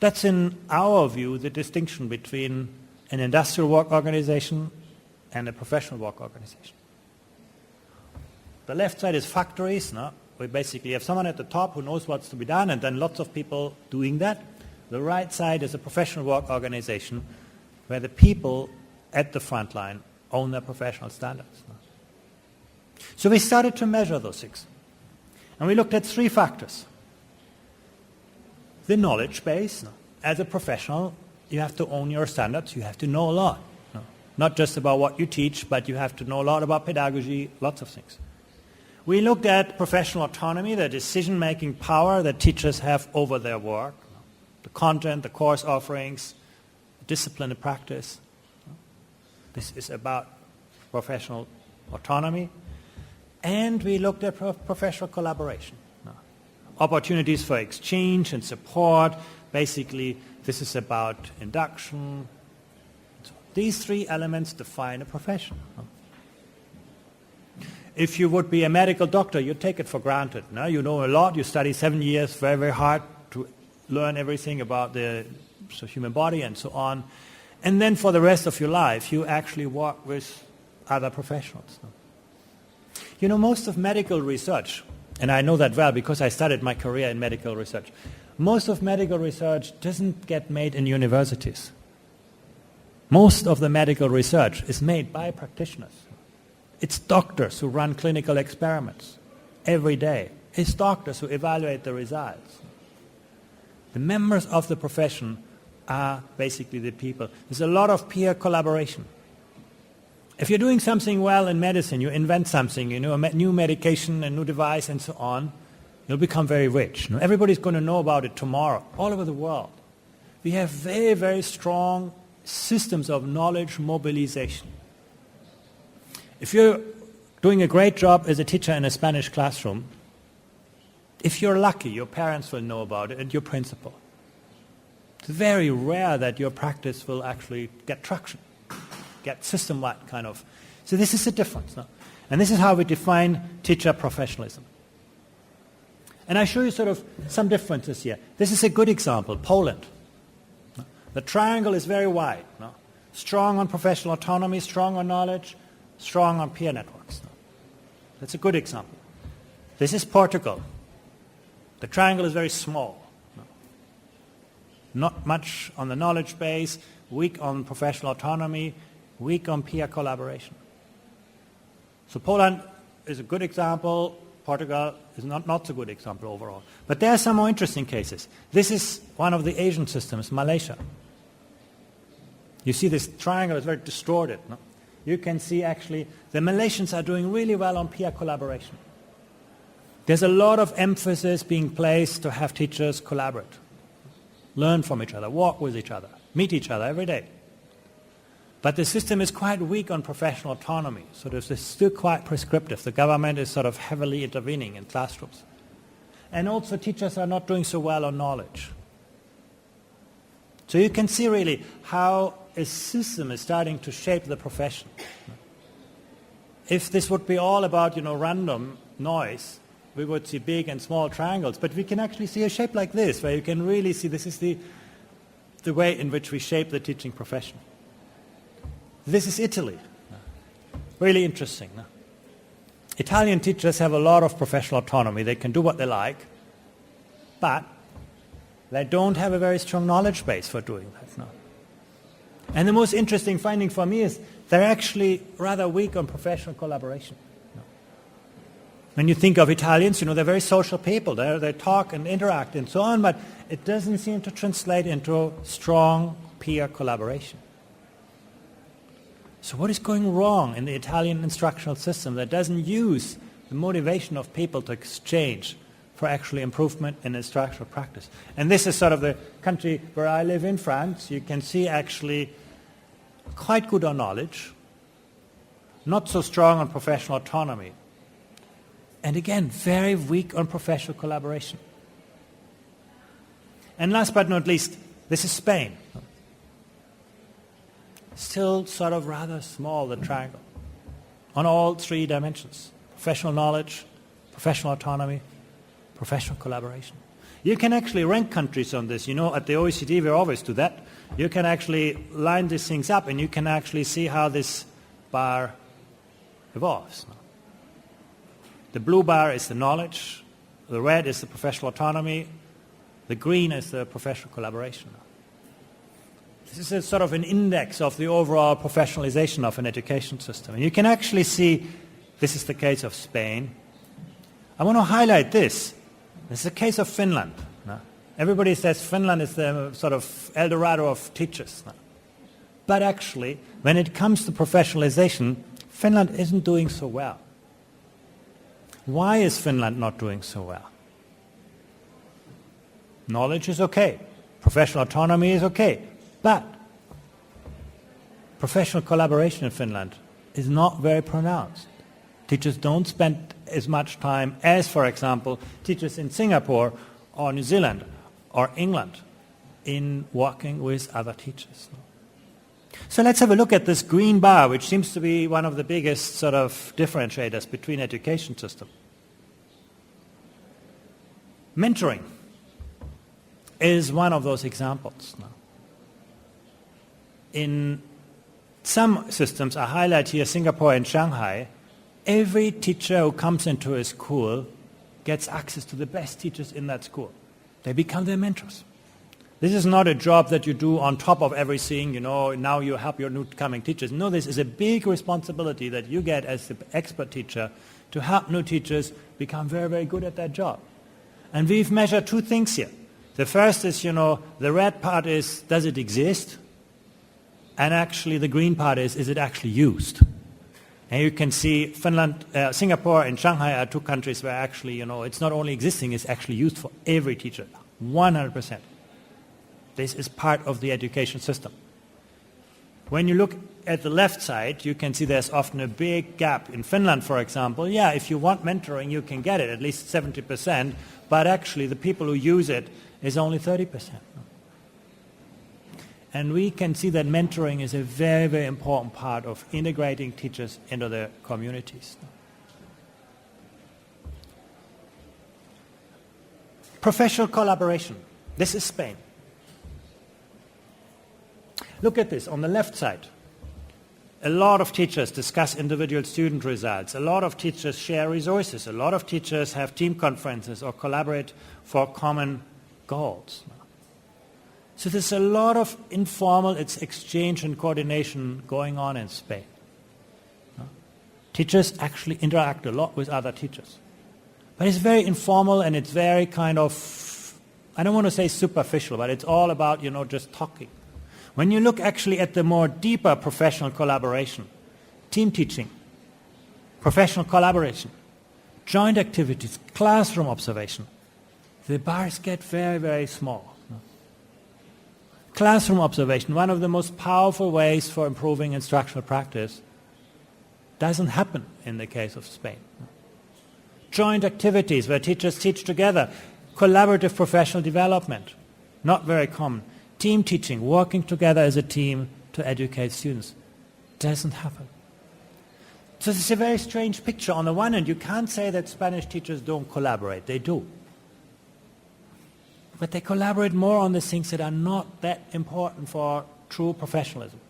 That's, in our view, the distinction between an industrial work organization and a professional work organization. The left side is factories. We basically have someone at the top who knows what's to be done, and then lots of people doing that. The right side is a professional work organization where the people at the front line own their professional standards. So we started to measure those things. And we looked at 3 factors. The knowledge base. As a professional, you have to own your standards. You have to know a lot. Not just about what you teach, but you have to know a lot about pedagogy, lots of things. We looked at professional autonomy, the decision-making power that teachers have over their work, the content, the course offerings, the discipline and practice. This is about professional autonomy. And we looked at professional collaboration. Opportunities for exchange and support. Basically, this is about induction. These 3 elements define a profession. If you would be a medical doctor, you take it for granted. You know a lot. You study 7 years very, very hard to learn everything about the human body and so on. And then for the rest of your life, you actually work with other professionals. Most of medical research, and I know that well because I started my career in medical research, most of medical research doesn't get made in universities. Most of the medical research is made by practitioners. It's doctors who run clinical experiments every day. It's doctors who evaluate the results. The members of the profession are basically the people. There's a lot of peer collaboration. If you're doing something well in medicine, you invent something, a new medication, a new device, and so on, you'll become very rich. Everybody's going to know about it tomorrow, all over the world. We have very, very strong systems of knowledge mobilization. If you're doing a great job as a teacher in a Spanish classroom. If you're lucky, your parents will know about it and your principal. It's very rare that your practice will actually get traction, get system-wide kind of. So this is the difference. No? And this is how we define teacher professionalism. And I show you sort of some differences here. This is a good example, Poland. No? The triangle is very wide. No? Strong on professional autonomy, strong on knowledge, strong on peer networks. No? That's a good example. This is Portugal. The triangle is very small. No? Not much on the knowledge base, weak on professional autonomy, weak on peer collaboration. So Poland is a good example. Portugal is not so good example overall. But there are some more interesting cases. This is one of the Asian systems, Malaysia. You see this triangle is very distorted. No? You can see actually the Malaysians are doing really well on peer collaboration. There's a lot of emphasis being placed to have teachers collaborate, learn from each other, walk with each other, meet each other every day. But the system is quite weak on professional autonomy, so it's still quite prescriptive. The government is sort of heavily intervening in classrooms. And also teachers are not doing so well on knowledge. So you can see really how a system is starting to shape the profession. If this would be all about, random noise, we would see big and small triangles. But we can actually see a shape like this, where you can really see this is the way in which we shape the teaching profession. This is Italy. Really interesting. No? Italian teachers have a lot of professional autonomy. They can do what they like, but they don't have a very strong knowledge base for doing that. No? And the most interesting finding for me is they're actually rather weak on professional collaboration. No? When you think of Italians, they're very social people. They talk and interact and so on, but it doesn't seem to translate into strong peer collaboration. So what is going wrong in the Italian instructional system that doesn't use the motivation of people to exchange for actually improvement in instructional practice? And this is sort of the country where I live in, France. You can see actually quite good on knowledge, not so strong on professional autonomy, and again, very weak on professional collaboration. And last but not least, this is Spain. Still sort of rather small, the triangle, on all three dimensions: professional knowledge, professional autonomy, professional collaboration. You can actually rank countries on this. At the OECD we always do that. You can actually line these things up and you can actually see how this bar evolves. The blue bar is the knowledge, the red is the professional autonomy, the green is the professional collaboration. This is sort of an index of the overall professionalization of an education system. And you can actually see this is the case of Spain. I want to highlight this. This is the case of Finland. No? Everybody says Finland is the sort of El Dorado of teachers. No? But actually, when it comes to professionalization, Finland isn't doing so well. Why is Finland not doing so well? Knowledge is okay. Professional autonomy is okay. But professional collaboration in Finland is not very pronounced. Teachers don't spend as much time as, for example, teachers in Singapore or New Zealand or England in working with other teachers. So let's have a look at this green bar, which seems to be one of the biggest sort of differentiators between education systems. Mentoring is one of those examples. In some systems, I highlight here Singapore and Shanghai, every teacher who comes into a school gets access to the best teachers in that school. They become their mentors. This is not a job that you do on top of everything, now you help your new coming teachers. No, this is a big responsibility that you get as the expert teacher to help new teachers become very, very good at that job. And we've measured two things here. The first is, the red part is, does it exist? And actually the green part is it actually used? And you can see Finland, Singapore and Shanghai are two countries where actually, it's not only existing, it's actually used for every teacher, 100%. This is part of the education system. When you look at the left side, you can see there's often a big gap. In Finland, for example, yeah, if you want mentoring, you can get it, at least 70%, but actually the people who use it is only 30%. And we can see that mentoring is a very, very important part of integrating teachers into their communities. Professional collaboration. This is Spain. Look at this on the left side. A lot of teachers discuss individual student results. A lot of teachers share resources. A lot of teachers have team conferences or collaborate for common goals. So there's a lot of informal exchange and coordination going on in Spain. Teachers actually interact a lot with other teachers. But it's very informal and it's very kind of, I don't want to say superficial, but it's all about, just talking. When you look actually at the more deeper professional collaboration, team teaching, professional collaboration, joint activities, classroom observation, the bars get very, very small. Classroom observation, one of the most powerful ways for improving instructional practice, doesn't happen in the case of Spain. Joint activities where teachers teach together, collaborative professional development, not very common. Team teaching, working together as a team to educate students, doesn't happen. So this is a very strange picture. On the one hand, you can't say that Spanish teachers don't collaborate. They do. But they collaborate more on the things that are not that important for true professionalism.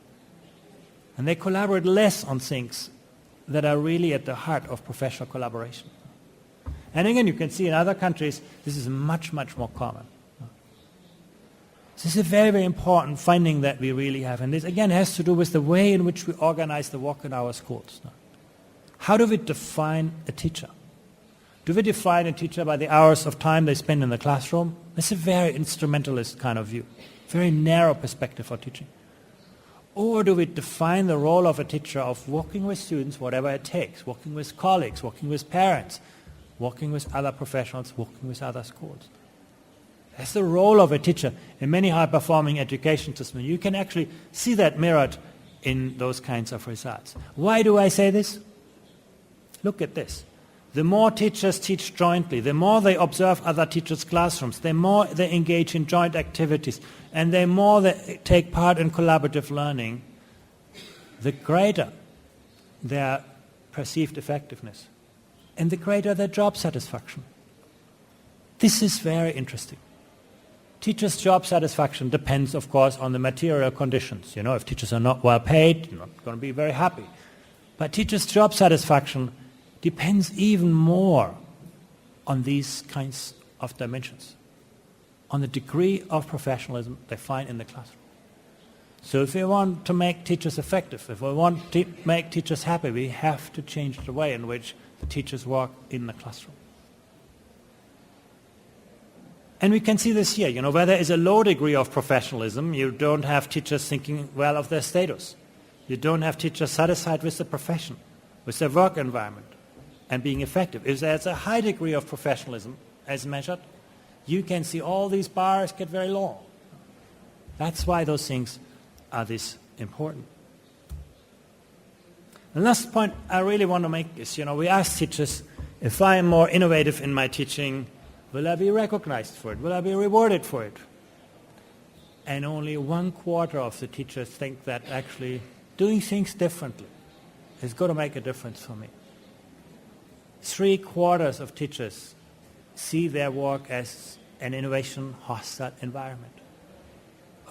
And they collaborate less on things that are really at the heart of professional collaboration. And again, you can see in other countries, this is much, much more common. This is a very, very important finding that we really have. And this, again, has to do with the way in which we organize the work in our schools. How do we define a teacher? Do we define a teacher by the hours of time they spend in the classroom? It's a very instrumentalist kind of view, very narrow perspective for teaching. Or do we define the role of a teacher of working with students, whatever it takes, working with colleagues, working with parents, working with other professionals, working with other schools? That's the role of a teacher in many high-performing education systems. You can actually see that mirrored in those kinds of results. Why do I say this? Look at this. The more teachers teach jointly, the more they observe other teachers' classrooms, the more they engage in joint activities, and the more they take part in collaborative learning, the greater their perceived effectiveness and the greater their job satisfaction. This is very interesting. Teachers' job satisfaction depends, of course, on the material conditions. If teachers are not well paid, you're not going to be very happy. But teachers' job satisfaction depends even more on these kinds of dimensions, on the degree of professionalism they find in the classroom. So if we want to make teachers effective, if we want to make teachers happy, we have to change the way in which the teachers work in the classroom. And we can see this here, where there is a low degree of professionalism, you don't have teachers thinking well of their status. You don't have teachers satisfied with the profession, with their work environment, and being effective. If there's a high degree of professionalism, as measured, you can see all these bars get very long. That's why those things are this important. The last point I really want to make is, we ask teachers, if I am more innovative in my teaching, will I be recognized for it? Will I be rewarded for it? And only 1/4 of the teachers think that actually doing things differently is going to make a difference for me. 3/4 of teachers see their work as an innovation hostile environment.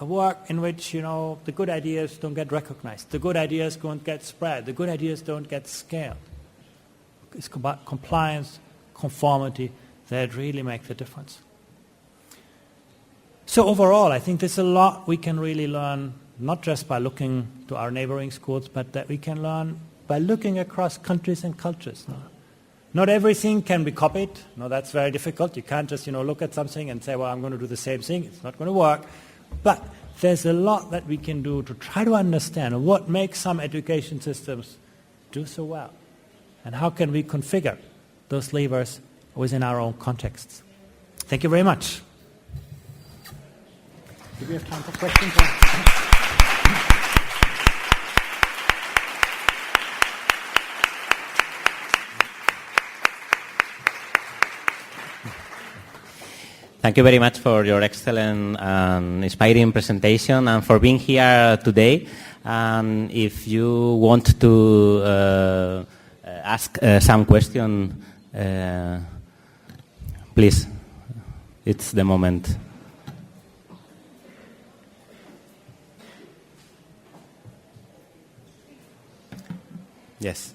A work in which, the good ideas don't get recognized, the good ideas don't get spread, the good ideas don't get scaled. It's about compliance, conformity, that really makes a difference. So overall, I think there's a lot we can really learn, not just by looking to our neighboring schools, but that we can learn by looking across countries and cultures. Not everything can be copied. No, that's very difficult. You can't just, look at something and say, well, I'm going to do the same thing. It's not going to work. But there's a lot that we can do to try to understand what makes some education systems do so well. And how can we configure those levers within our own contexts. Thank you very much. Do we have time for questions? Thank you very much for your excellent and inspiring presentation and for being here today. If you want to ask some question, please, it's the moment. Yes.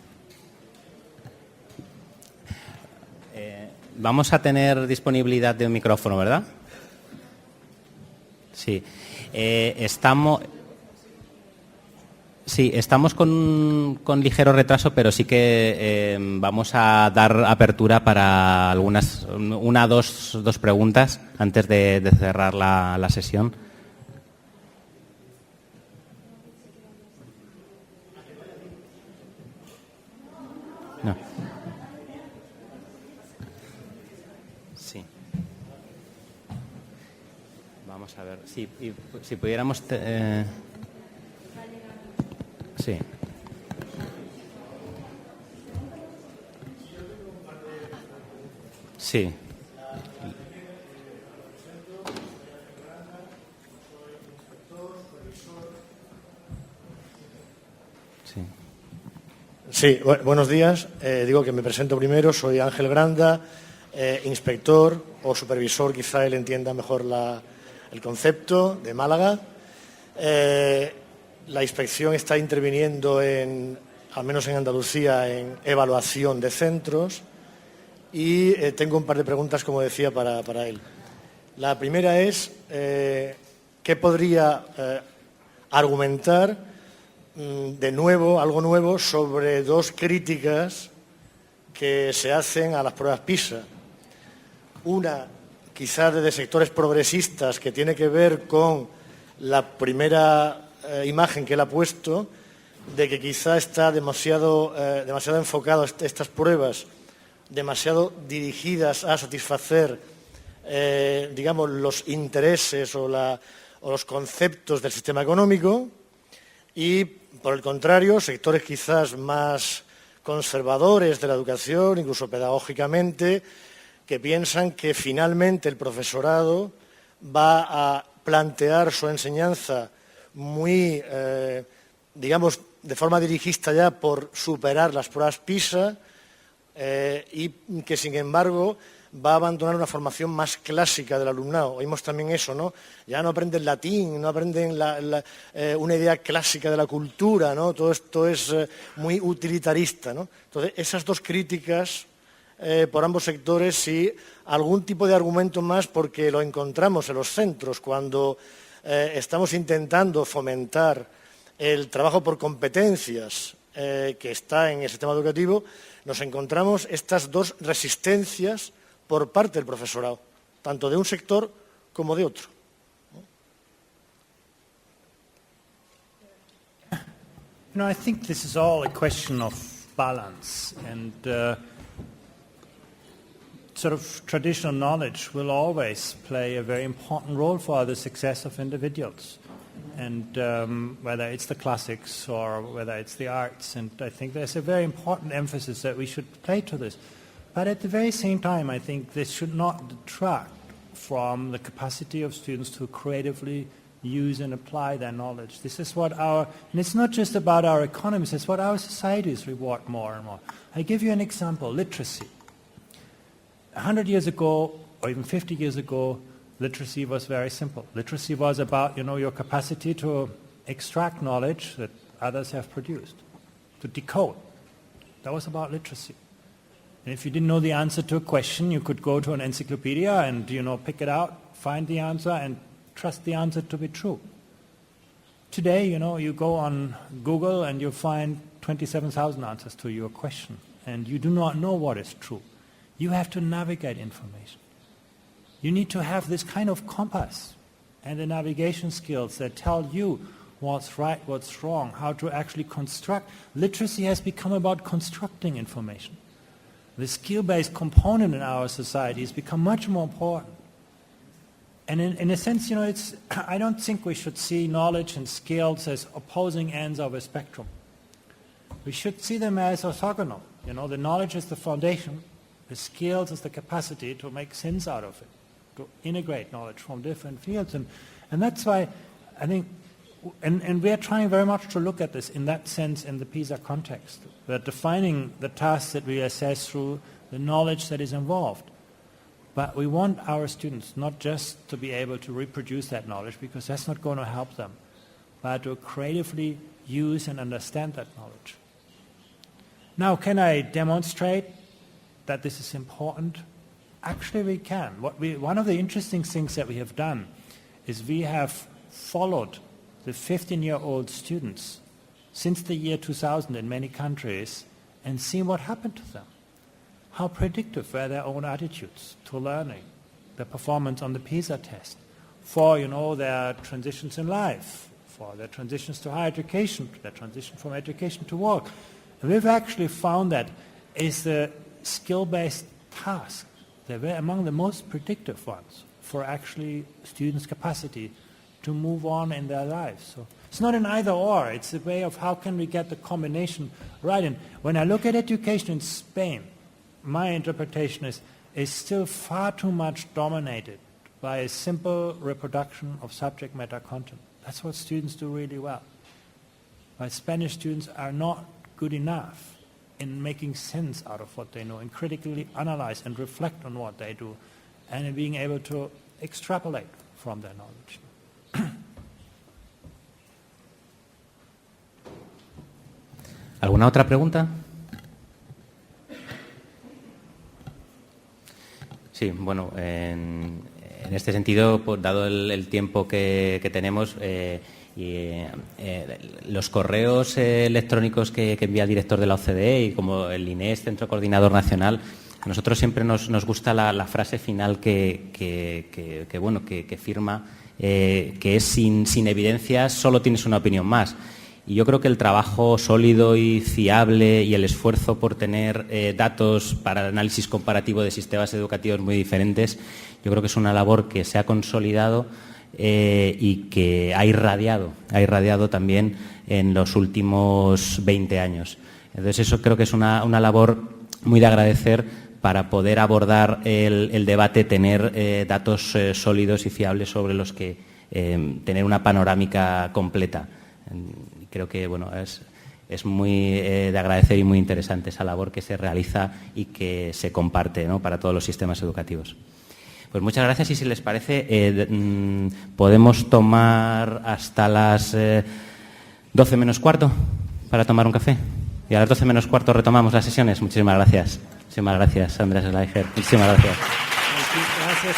Vamos a tener disponibilidad de un micrófono, ¿verdad? Sí. Estamos con ligero retraso, pero sí que vamos a dar apertura para dos preguntas antes de cerrar la sesión. No. Sí. Vamos a ver. Sí, si pudiéramos... Sí. Sí. Sí, buenos días. Digo que me presento primero. Soy Ángel Granda, inspector o supervisor, quizá él entienda mejor el concepto, de Málaga. La inspección está interviniendo, al menos en Andalucía, en evaluación de centros y tengo un par de preguntas, como decía, para él. La primera es, ¿qué podría argumentar de nuevo, algo nuevo, sobre dos críticas que se hacen a las pruebas PISA? Una, quizás desde sectores progresistas, que tiene que ver con la primera imagen que él ha puesto, de que quizá está demasiado enfocado estas pruebas, demasiado dirigidas a satisfacer, digamos, los intereses o los conceptos del sistema económico, y, por el contrario, sectores quizás más conservadores de la educación, incluso pedagógicamente, que piensan que finalmente el profesorado va a plantear su enseñanza muy, digamos, de forma dirigista ya por superar las pruebas PISA y que, sin embargo, va a abandonar una formación más clásica del alumnado. Oímos también eso, ¿no? Ya no aprenden latín, no aprenden una idea clásica de la cultura, ¿no? Todo esto es muy utilitarista, ¿no? Entonces, esas dos críticas por ambos sectores y algún tipo de argumento más, porque lo encontramos en los centros cuando estamos intentando fomentar el trabajo por competencias que está en el sistema educativo. Nos encontramos estas dos resistencias por parte del profesorado, tanto de un sector como de otro. I think this is all a question of balance, and sort of traditional knowledge will always play a very important role for the success of individuals, and whether it's the classics or whether it's the arts, and I think there's a very important emphasis that we should play to this. But at the very same time, I think this should not detract from the capacity of students to creatively use and apply their knowledge. This is what and it's not just about our economies, it's what our societies reward more and more. I give you an example, literacy. 100 years ago, or even 50 years ago, literacy was very simple. Literacy was about, your capacity to extract knowledge that others have produced, to decode. That was about literacy. And if you didn't know the answer to a question, you could go to an encyclopedia and, pick it out, find the answer, and trust the answer to be true. Today, you go on Google and you find 27,000 answers to your question, and you do not know what is true. You have to navigate information. You need to have this kind of compass and the navigation skills that tell you what's right, what's wrong, how to actually construct. Literacy has become about constructing information. The skill-based component in our society has become much more important. And in a sense, I don't think we should see knowledge and skills as opposing ends of a spectrum. We should see them as orthogonal. The knowledge is the foundation, the skills is the capacity to make sense out of it. to integrate knowledge from different fields. And that's why I think, and we are trying very much to look at this in that sense in the PISA context. We're defining the tasks that we assess through the knowledge that is involved. But we want our students not just to be able to reproduce that knowledge, because that's not going to help them, but to creatively use and understand that knowledge. Now, can I demonstrate that this is important? Actually, we can. One of the interesting things that we have done is we have followed the 15-year-old students since the year 2000 in many countries and seen what happened to them. How predictive were their own attitudes to learning, their performance on the PISA test, for their transitions in life, for their transitions to higher education, their transition from education to work. And we've actually found that is the skill-based task. They were among the most predictive ones for actually students' capacity to move on in their lives. So it's not an either or, it's a way of how can we get the combination right. And when I look at education in Spain, my interpretation is still far too much dominated by a simple reproduction of subject matter content. That's what students do really well. But Spanish students are not good enough in making sense out of what they know and critically analyze and reflect on what they do and in being able to extrapolate from their knowledge. ¿Alguna otra pregunta? Sí, bueno, en este sentido, pues, dado el tiempo que tenemos, los correos electrónicos que envía el director de la OCDE y como el INEE, Centro Coordinador Nacional, a nosotros siempre nos gusta la frase final que firma, que es sin evidencias solo tienes una opinión más. Y yo creo que el trabajo sólido y fiable y el esfuerzo por tener datos para el análisis comparativo de sistemas educativos muy diferentes, yo creo que es una labor que se ha consolidado y que ha irradiado también en los últimos 20 años. Entonces eso creo que es una labor muy de agradecer para poder abordar el debate, tener datos sólidos y fiables sobre los que tener una panorámica completa. Creo que es muy de agradecer y muy interesante esa labor que se realiza y que se comparte, ¿no?, para todos los sistemas educativos. Pues muchas gracias y si les parece podemos tomar hasta las 12 menos cuarto para tomar un café y a las 12 menos cuarto retomamos las sesiones. Muchísimas gracias. Muchísimas gracias, Andreas Schleicher. Muchísimas gracias. Gracias.